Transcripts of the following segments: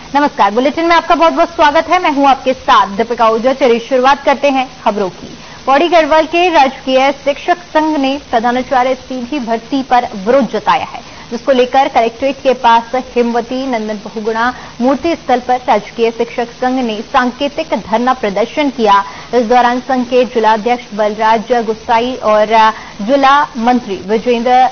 नमस्कार, बुलेटिन में आपका बहुत बहुत स्वागत है। मैं हूं आपके साथ दीपिका ओझा। चलिए शुरुआत करते हैं खबरों की। पौड़ी गढ़वाल के राजकीय शिक्षक संघ ने प्रधानाचार्य सीधी भर्ती पर विरोध जताया है, जिसको लेकर कलेक्ट्रेट के पास हिमवती नंदन बहुगुणा मूर्ति स्थल पर राजकीय शिक्षक संघ ने सांकेतिक धरना प्रदर्शन किया। इस दौरान संघ के जिलाध्यक्ष बलराज गुस्साई और जिला मंत्री विजेंद्र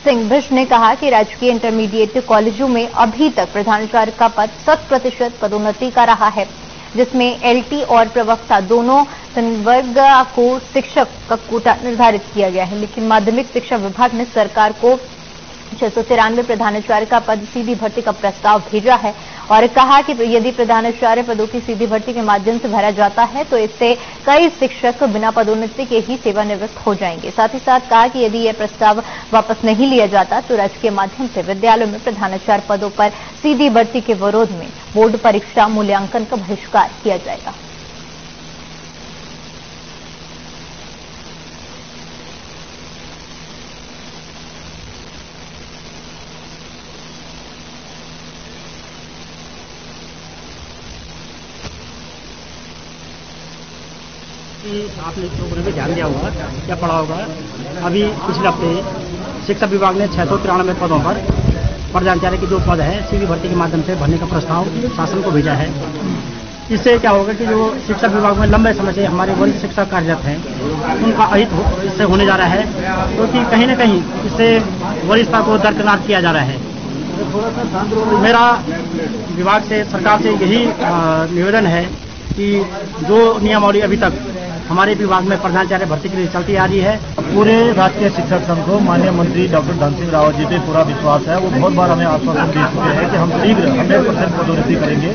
सिंह बिष्ट ने कहा कि राजकीय इंटरमीडिएट कॉलेजों में अभी तक प्रधानाचार्य का पद 100% पदोन्नति का रहा है, जिसमें एलटी और प्रवक्ता दोनों संवर्ग को शिक्षक का कोटा निर्धारित किया गया है। लेकिन माध्यमिक शिक्षा विभाग ने सरकार को 693 प्रधानाचार्य का पद सीधी भर्ती का प्रस्ताव भेजा है और कहा कि यदि प्रधानाचार्य पदों की सीधी भर्ती के माध्यम से भरा जाता है तो इससे कई शिक्षक बिना पदोन्नति के ही सेवानिवृत्त हो जाएंगे। साथ ही साथ कहा कि यदि यह प्रस्ताव वापस नहीं लिया जाता तो राजकीय माध्यम से विद्यालयों में प्रधानाचार्य पदों पर सीधी भर्ती के विरोध में बोर्ड परीक्षा मूल्यांकन का बहिष्कार किया जाएगा। आपने इस प्रोग्राम में ध्यान दिया होगा या पढ़ा होगा, अभी पिछले हफ्ते शिक्षा विभाग ने 693 पदों पर प्रधानाचार्य के जो पद है सीधी भर्ती के माध्यम से भरने का प्रस्ताव शासन को भेजा है। इससे क्या होगा कि जो शिक्षा विभाग में लंबे समय से हमारे वरिष्ठ शिक्षक कार्यरत हैं उनका अहित इससे होने जा रहा है, क्योंकि कहीं न कहीं इससे वरिष्ठता को दरकिनार किया जा रहा है। मेरा विभाग से सरकार से यही निवेदन है कि जो नियमावली अभी तक हमारे विभाग में प्रधानाचार्य भर्ती के लिए चलती आ रही है, पूरे राजकीय शिक्षक संघ को माननीय मंत्री डॉक्टर धन सिंह रावत जी पे पूरा विश्वास है। वो बहुत बार हमें आश्वासन दे चुके हैं कि हम शीघ्र 100% पदोन्नति करेंगे,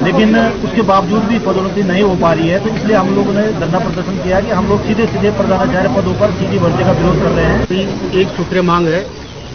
लेकिन उसके बावजूद भी पदोन्नति नहीं हो पा रही है। तो इसलिए हम लोगों ने धरना प्रदर्शन किया कि हम लोग सीधे सीधे प्रधानाचार्य पदों पर सीधी भर्ती का विरोध कर रहे हैं। एक सूत्रीय मांग है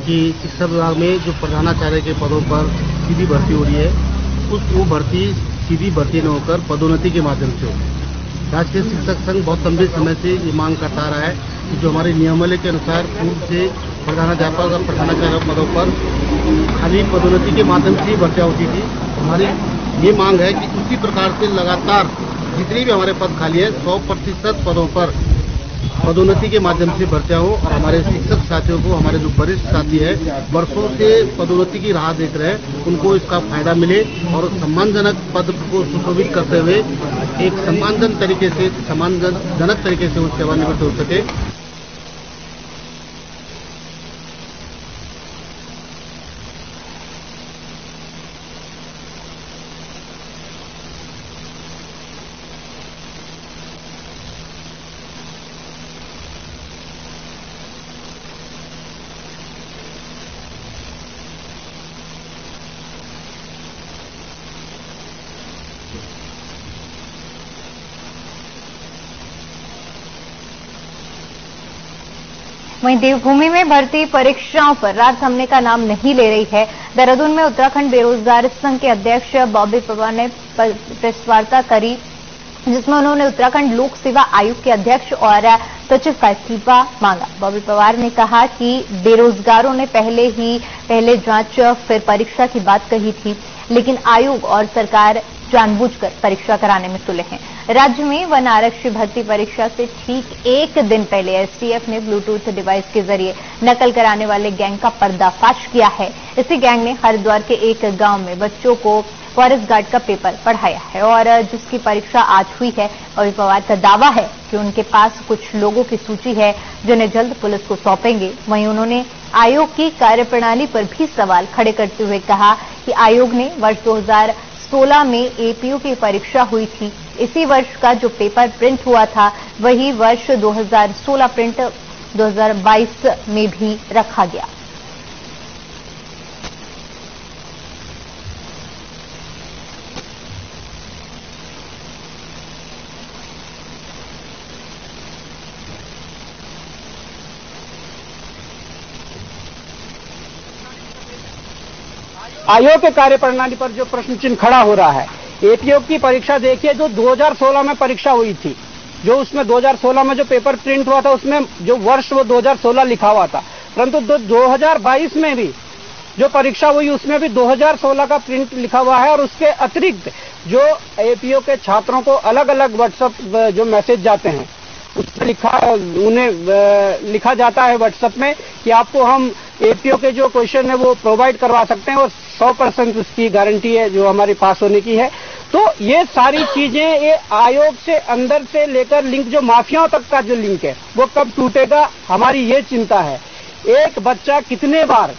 कि शिक्षा विभाग में जो प्रधानाचार्य के पदों पर सीधी भर्ती हो रही है, वो भर्ती सीधी भर्ती न होकर पदोन्नति के माध्यम से हो। राजकीय शिक्षक संघ बहुत लंबे समय से ये मांग करता रहा है कि जो हमारे नियमावली के अनुसार पूर्व से प्रधानाध्यापक और प्रधानाचार्य पदों पर खाली पदोन्नति के माध्यम से ही भर्तियाँ होती थी। हमारी ये मांग है कि उसी प्रकार से लगातार जितनी भी हमारे पद खाली है 100% पदों पर पदोन्नति के माध्यम से भर्तियां हो और हमारे शिक्षक साथियों को, हमारे जो वरिष्ठ साथी है वर्षों से पदोन्नति की राह देख रहे हैं, उनको इसका फायदा मिले और सम्मानजनक पद को सुशोभित करते हुए एक सम्मानजनक तरीके से वो सेवानिवृत्त हो सके। वहीं देवभूमि में भर्ती परीक्षाओं पर रात थमने का नाम नहीं ले रही है। देहरादून में उत्तराखंड बेरोजगार संघ के अध्यक्ष बॉबी पवार ने प्रेस वार्ता करी, जिसमें उन्होंने उत्तराखंड लोक सेवा आयोग के अध्यक्ष और सचिव का इस्तीफा मांगा। बॉबी पवार ने कहा कि बेरोजगारों ने पहले जांच फिर परीक्षा की बात कही थी, लेकिन आयोग और सरकार जानबूझकर परीक्षा कराने में तुले हैं। राज्य में वन आरक्षी भर्ती परीक्षा से ठीक एक दिन पहले एसटीएफ ने ब्लूटूथ डिवाइस के जरिए नकल कराने वाले गैंग का पर्दाफाश किया है। इसी गैंग ने हरिद्वार के एक गांव में बच्चों को फॉरेस्ट गार्ड का पेपर पढ़ाया है और जिसकी परीक्षा आज हुई है। और पवार का दावा है कि उनके पास कुछ लोगों की सूची है जिन्हें जल्द पुलिस को सौंपेंगे। वहीं उन्होंने आयोग की कार्यप्रणाली पर भी सवाल खड़े करते हुए कहा कि आयोग ने वर्ष 2016 में एपीयू की परीक्षा हुई थी, इसी वर्ष का जो पेपर प्रिंट हुआ था वही वर्ष 2016 प्रिंट 2022 में भी रखा गया। आयोग के कार्यप्रणाली पर जो प्रश्न चिन्ह खड़ा हो रहा है, एपीओ की परीक्षा देखिए जो 2016 में परीक्षा हुई थी, जो उसमें 2016 में जो पेपर प्रिंट हुआ था उसमें जो वर्ष वो 2016 लिखा हुआ था, परंतु 2022 में भी जो परीक्षा हुई उसमें भी 2016 का प्रिंट लिखा हुआ है और उसके अतिरिक्त जो एपीओ के छात्रों को अलग अलग व्हाट्सएप जो मैसेज जाते हैं उसमें उन्हें लिखा जाता है व्हाट्सएप में कि आपको हम एपीओ के जो क्वेश्चन है वो प्रोवाइड करवा सकते हैं और 100% उसकी गारंटी है जो हमारी पास होने की है। तो ये सारी चीजें ये आयोग से अंदर से लेकर लिंक जो माफियाओं तक का जो लिंक है वो कब टूटेगा, हमारी ये चिंता है। एक बच्चा कितने बार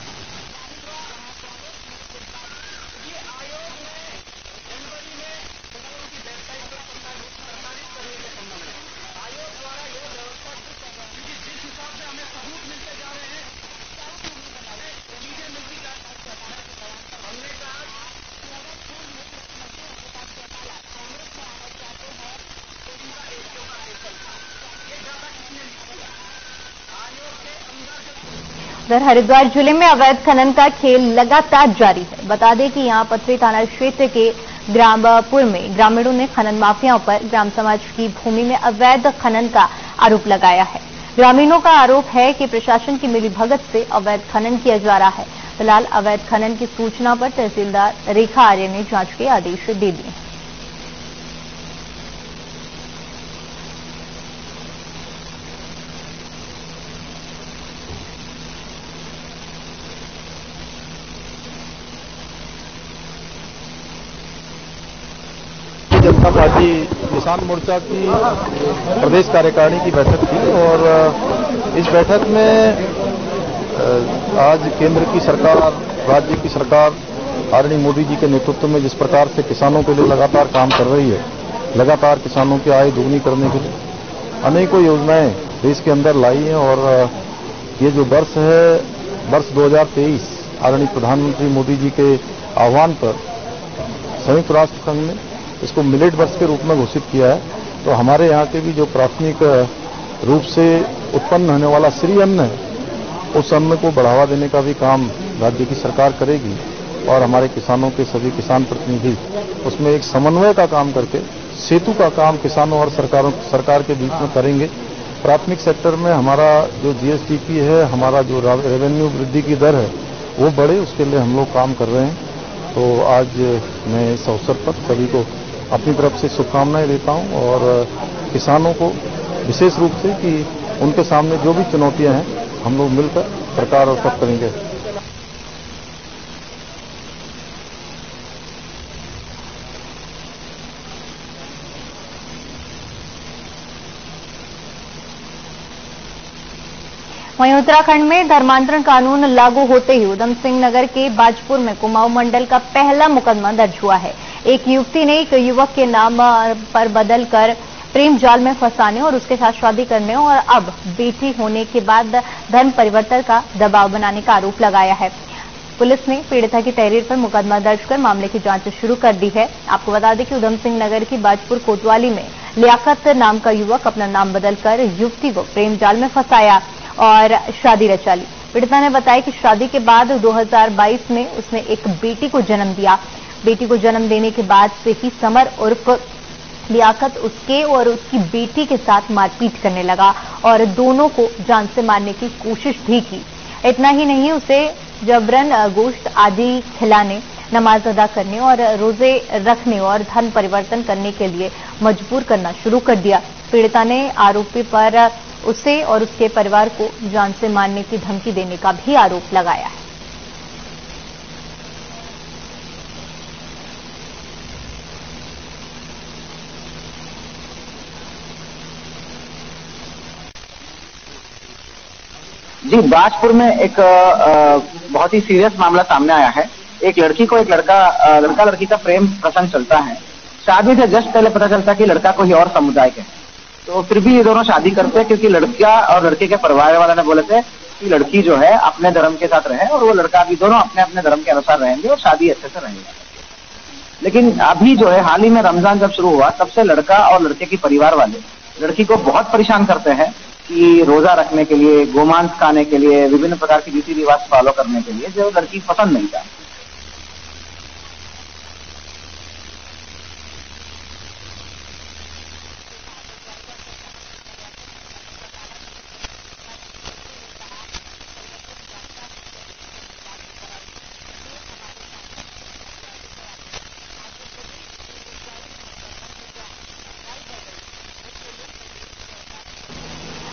उधर हरिद्वार जिले में अवैध खनन का खेल लगातार जारी है। बता दें कि यहां पथरी थाना क्षेत्र के ग्रामपुर में ग्रामीणों ने खनन माफियाओं पर ग्राम समाज की भूमि में अवैध खनन का आरोप लगाया है। ग्रामीणों का आरोप है कि प्रशासन की मिलीभगत से अवैध खनन किया जा रहा है। फिलहाल अवैध खनन की सूचना पर तहसीलदार रेखा आर्य ने जांच के आदेश दे दिए। जनता पार्टी किसान मोर्चा की प्रदेश कार्यकारिणी की बैठक थी और इस बैठक में आज केंद्र की सरकार, राज्य की सरकार आदरणीय मोदी जी के नेतृत्व में जिस प्रकार से किसानों के लिए लगातार काम कर रही है, लगातार किसानों की आय दोगुनी करने के लिए अनेकों योजनाएं देश के अंदर लाई हैं और ये जो वर्ष है, वर्ष 2023 आदरणीय प्रधानमंत्री मोदी जी के आह्वान पर संयुक्त राष्ट्र संघ ने इसको मिलेट वर्ष के रूप में घोषित किया है। तो हमारे यहाँ के भी जो प्राथमिक रूप से उत्पन्न होने वाला श्री अन्न है, उस अन्न को बढ़ावा देने का भी काम राज्य की सरकार करेगी और हमारे किसानों के सभी किसान प्रतिनिधि उसमें एक समन्वय का काम करके सेतु का काम किसानों और सरकार के बीच में करेंगे। प्राथमिक सेक्टर में हमारा जो जीएसडीपी है, हमारा जो रेवेन्यू वृद्धि की दर है वो बढ़े, उसके लिए हम लोग काम कर रहे हैं। तो आज मैं इस अवसर पर सभी को अपनी तरफ से शुभकामनाएं देता हूं और किसानों को विशेष रूप से कि उनके सामने जो भी चुनौतियां हैं हम लोग मिलकर सरकार और सब करेंगे। वहीं उत्तराखंड में धर्मांतरण कानून लागू होते ही उधम सिंह नगर के बाजपुर में कुमाऊं मंडल का पहला मुकदमा दर्ज हुआ है। एक युवती ने एक युवक के नाम पर बदलकर प्रेम जाल में फंसाने और उसके साथ शादी करने और अब बेटी होने के बाद धर्म परिवर्तन का दबाव बनाने का आरोप लगाया है। पुलिस ने पीड़िता की तहरीर पर मुकदमा दर्ज कर मामले की जांच शुरू कर दी है। आपको बता दें कि उधम सिंह नगर की बाजपुर कोतवाली में लियाकत नाम का युवक अपना नाम बदलकर युवती को प्रेम जाल में फंसाया और शादी रचा ली। पीड़िता ने बताया कि शादी के बाद 2022 में उसने एक बेटी को जन्म दिया। बेटी को जन्म देने के बाद से ही समर उर्फ लियाकत उसके और उसकी बेटी के साथ मारपीट करने लगा और दोनों को जान से मारने की कोशिश भी की। इतना ही नहीं, उसे जबरन गोश्त आदि खिलाने, नमाज अदा करने और रोजे रखने और धर्म परिवर्तन करने के लिए मजबूर करना शुरू कर दिया। पीड़िता ने आरोपी पर उसे और उसके परिवार को जान से मारने की धमकी देने का भी आरोप लगाया है। जी, बाजपुर में एक बहुत ही सीरियस मामला सामने आया है। एक लड़की को एक लड़का लड़की का प्रेम प्रसंग चलता है। शादी से जस्ट पहले पता चलता है कि लड़का कोई और समुदाय के है, तो फिर भी ये दोनों शादी करते हैं क्योंकि लड़का और लड़के के परिवार वाले ने बोले थे कि लड़की जो है अपने धर्म के साथ रहे और वो लड़का भी, दोनों अपने अपने धर्म के अनुसार रहेंगे और शादी अच्छे से रहेंगे। लेकिन अभी जो है हाल ही में रमजान जब शुरू हुआ तब से लड़का और लड़के के परिवार वाले लड़की को बहुत परेशान करते हैं कि रोजा रखने के लिए, गोमांस खाने के लिए, विभिन्न प्रकार की रीति रिवाज फॉलो करने के लिए, जो लड़की पसंद नहीं था।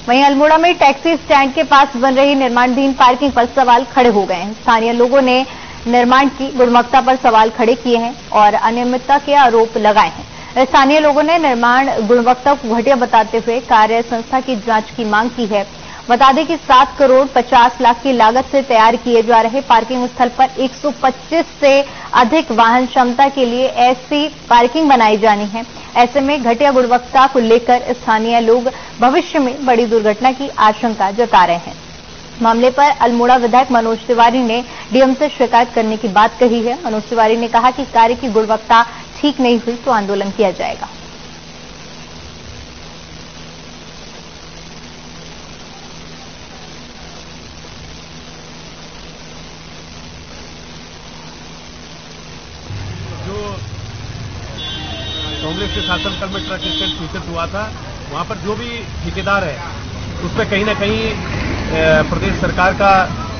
वहीं अल्मोड़ा में टैक्सी स्टैंड के पास बन रही निर्माणाधीन पार्किंग पर सवाल खड़े हो गए हैं। स्थानीय लोगों ने निर्माण की गुणवत्ता पर सवाल खड़े किए हैं और अनियमितता के आरोप लगाए हैं। स्थानीय लोगों ने निर्माण गुणवत्ता को घटिया बताते हुए कार्य संस्था की जांच की मांग की है। बता दें कि 7 करोड़ 50 लाख की लागत से तैयार किए जा रहे पार्किंग स्थल पर 125 से अधिक वाहन क्षमता के लिए ऐसी पार्किंग बनाई जानी है। ऐसे में घटिया गुणवत्ता को लेकर स्थानीय लोग भविष्य में बड़ी दुर्घटना की आशंका जता रहे हैं। मामले पर अल्मोड़ा विधायक मनोज तिवारी ने डीएम से शिकायत करने की बात कही है। मनोज तिवारी ने कहा कि कार्य की गुणवत्ता ठीक नहीं हुई तो आंदोलन किया जाएगा। कांग्रेस के शासनकाल में ट्रक स्टैंड स्वीकृत हुआ था, वहां पर जो भी ठेकेदार है उस पर कहीं ना कहीं प्रदेश सरकार का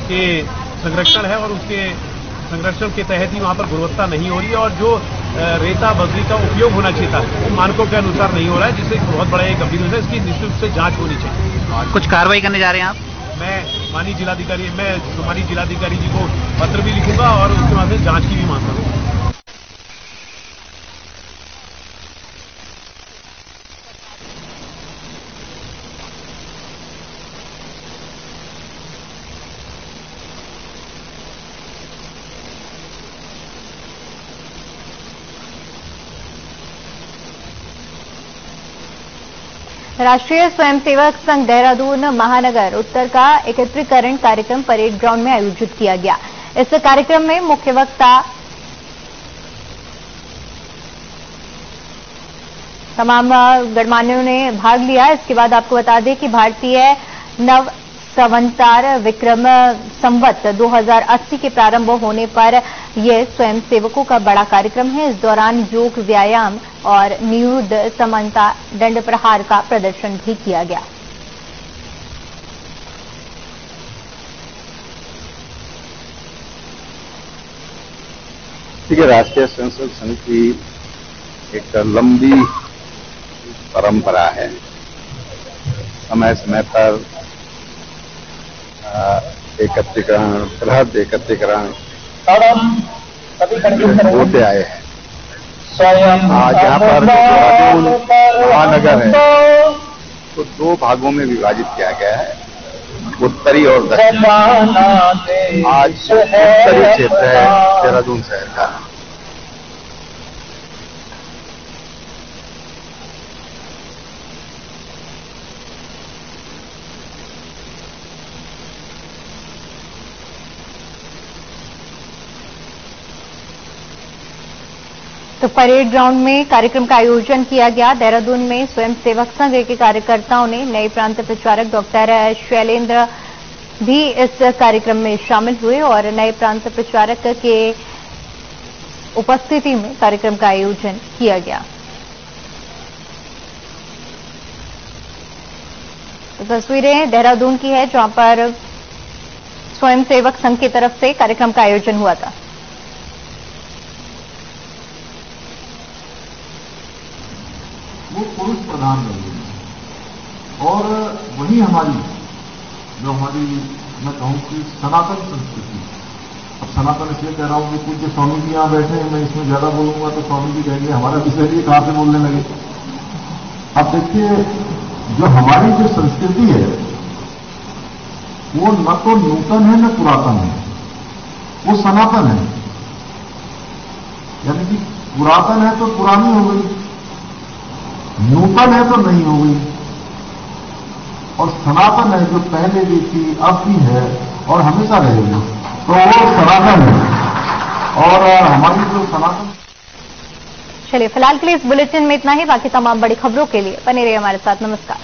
के संरक्षण है और उसके संरक्षण के तहत ही वहां पर गुणवत्ता नहीं हो रही है और जो रेता बजरी का उपयोग होना चाहिए था वो मानकों के अनुसार नहीं हो रहा है, जिससे बहुत बड़ा एक गंभीर है। इसकी निश्चित रूप से जांच होनी चाहिए। कुछ कार्रवाई करने जा रहे हैं आप? मैं माननीय जिलाधिकारी जी को पत्र भी लिखूंगा और उसके बाद में जांच की भी मांग करूंगा। राष्ट्रीय स्वयंसेवक संघ देहरादून महानगर उत्तर का एकत्रीकरण कार्यक्रम परेड ग्राउंड में आयोजित किया गया। इस कार्यक्रम में मुख्य वक्ता तमाम गणमान्यों ने भाग लिया। इसके बाद आपको बता दें कि भारतीय नव संवत्सर विक्रम संवत 2080 के प्रारंभ होने पर यह स्वयंसेवकों का बड़ा कार्यक्रम है। इस दौरान योग, व्यायाम और नियुद्ध समानता दंड प्रहार का प्रदर्शन भी किया गया। देखिए, राष्ट्रीय स्वयंसेवक संघ की एक लंबी परंपरा है। समय समय पर एकत्रीकरण, बृहद एकत्रीकरण होते आए हैं। आज यहाँ पर देहरादून महानगर है तो 2 भागों में विभाजित किया गया है, उत्तरी और दक्षिणी। आज उत्तरी क्षेत्र है देहरादून शहर का। तो परेड ग्राउंड में कार्यक्रम का आयोजन किया गया। देहरादून में स्वयंसेवक संघ के कार्यकर्ताओं ने नए प्रांत प्रचारक डॉक्टर शैलेंद्र भी इस कार्यक्रम में शामिल हुए और नए प्रांत प्रचारक के उपस्थिति में कार्यक्रम का आयोजन किया गया। तो तस्वीरें देहरादून की है जहां पर स्वयंसेवक संघ की तरफ से कार्यक्रम का आयोजन हुआ था। वो पुरुष प्रधान रही और वही हमारी मैं कहूं कि सनातन संस्कृति। अब सनातन इसलिए कह रहा हूं कि पूज्य स्वामी जी यहां बैठे हैं, मैं इसमें ज्यादा बोलूंगा तो स्वामी जी कहेंगे हमारा विषय भी कहां से बोलने लगे। अब देखिए, जो हमारी जो संस्कृति है वो न तो नूतन है न पुरातन है, वो सनातन है। यानी कि पुरातन है तो पुरानी हो गई, नूतन है तो नहीं हो गई, और सनातन है जो पहले भी थी, अब भी है और हमेशा रहेगी, तो वो सनातन है। और हमारी जो सनातन। चलिए, फिलहाल के लिए इस बुलेटिन में इतना ही। बाकी तमाम बड़ी खबरों के लिए बने रहिए हमारे साथ। नमस्कार।